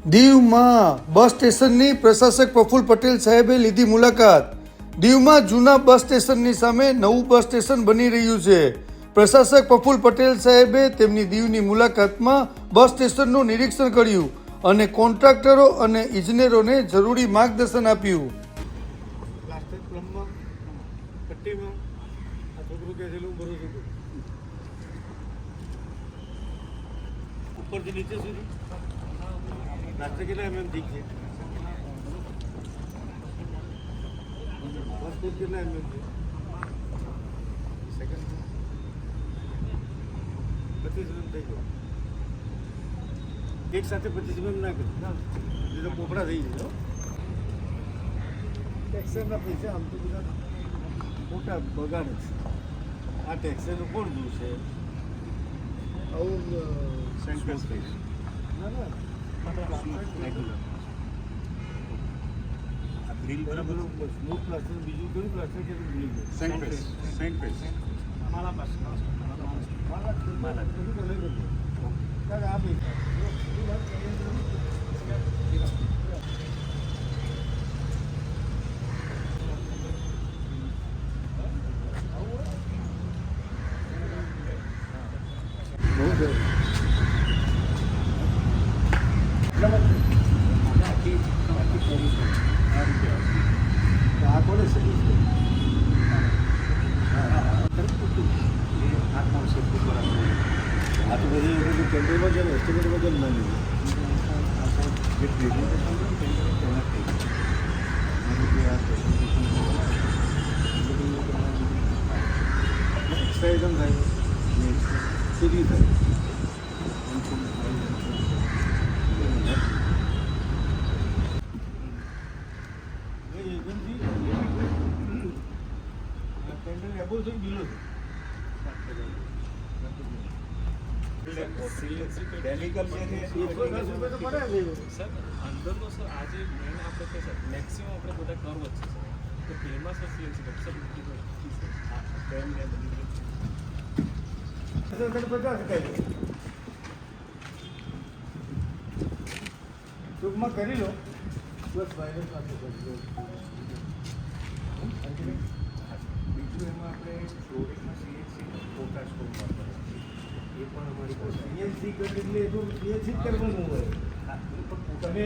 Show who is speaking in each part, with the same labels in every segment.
Speaker 1: દીવમાં બસ સ્ટેશનની પ્રશાસક પ્રફુલ્લ પટેલ સાહેબે લીધી મુલાકાત. દીવમાં જૂના બસ સ્ટેશનની સામે નવું બસ સ્ટેશન બની રહ્યું છે. પ્રશાસક પ્રફુલ્લ પટેલ સાહેબે તેમની દીવની મુલાકાતમાં બસ સ્ટેશનનું નિરીક્ષણ કર્યું અને કોન્ટ્રાક્ટરો અને ઇજનેરોને જરૂરી માર્ગદર્શન આપ્યું.
Speaker 2: ઉપરથી નીચે સુધી રાત્રે કેટલા એમએમ ઠીક છે? બસ ફૂટ કેટલા એમએમ છે? સેકન્ડ 25 એમએમ થઈ ગયો. એક સાથે 25 એમએમ ના કર્યું, એ તો પોપડા થઈ જાય. ટેક્સરના પૈસા આમ તો બધા મોટા બગાડે છે. આ ટેક્સરનું કોણ દૂર છે? આવું સેન્ટ્રલ ના ના ગ્રીલ બરાબર સ્મૂથ પ્લાસ્ટર બીજું કયું પ્લાસ્ટર કે ભૂલી ગયો? સેન્ટ માલા પાસે માલા આ બી કેન્દ્રમાં છે ને એસ્ટિમેટમાં જેમ ના લીધું એક્સટ્રા થાય સીધી થાય.
Speaker 3: અંદરનો સર આજે મેઇન આપણે કે સર મેક્સિમમ આપણે બધા કર્વ જ છે સર. તો પ્લેનમાં સર સીએનસી સર મૂકી દો
Speaker 2: ટૂંકમાં કરી લો બસ વાયરસ સાથે બીજું એમાં આપણે ફ્લોરિંગમાં સીએનસી ફોટા સ્ટોર એ પણ અમારી પાસે સીએનસી કરે એટલે એ તો સીએનસી જ કરવાનું હોય. તમે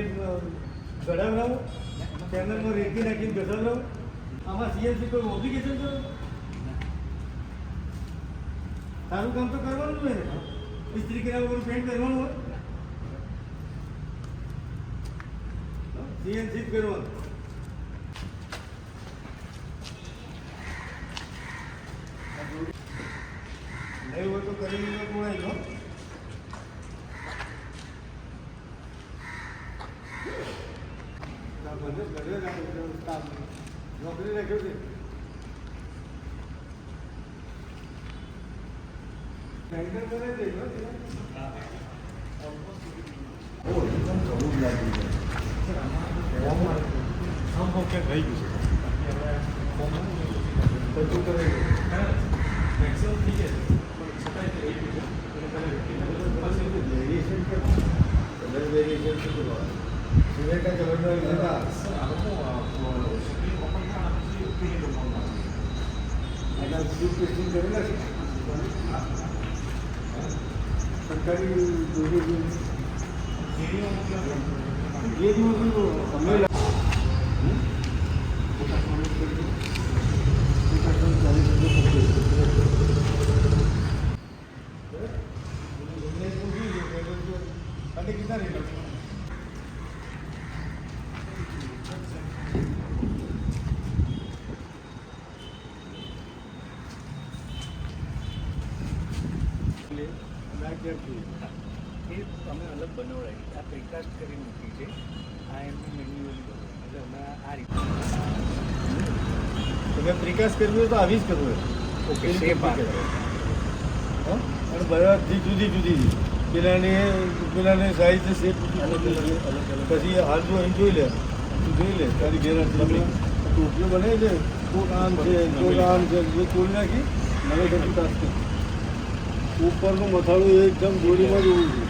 Speaker 2: ગઢાવરાવો ચેનલમાં રેતી નાખીને ગઢાવરાવો. આમાં સીએનસી કોઈ ઓબ્લિગેશન કરો. સારું કામ તો કરવાનું હોય ને. ઇસ્ત્રી કર્યા વગર પેન્ટ કરવાનું હોય. સીએનસી જ કરવાનું. નહીં હોય તો કરી કોણાય લો. નોકરી રાખ્યો છે.
Speaker 3: એ અમે અલગ બનાવડાવી આ પ્રિકાસ્ટ કરી મૂકી છે. આ એમની મેન્યુઅલી એટલે અમે આ રીતે
Speaker 2: તમે પ્રિકાસ્ટ કરવું હોય તો આવી જ કરવું હોય.
Speaker 3: ઓકે શેપ
Speaker 2: અને બરાબરથી જુદી જુદી પેલાને સાઈઝ શેપ પછી હાલ જો અહીં જોઈ લે તારી ગેરંટી ટોપીઓ બનાવી દે. કોક આમ છે કોક આમ છે જે તોડી નાખી નવે ઘરથી ઉપરનું મથાળું એકદમ દોરીમાં જ હોવું જોઈએ.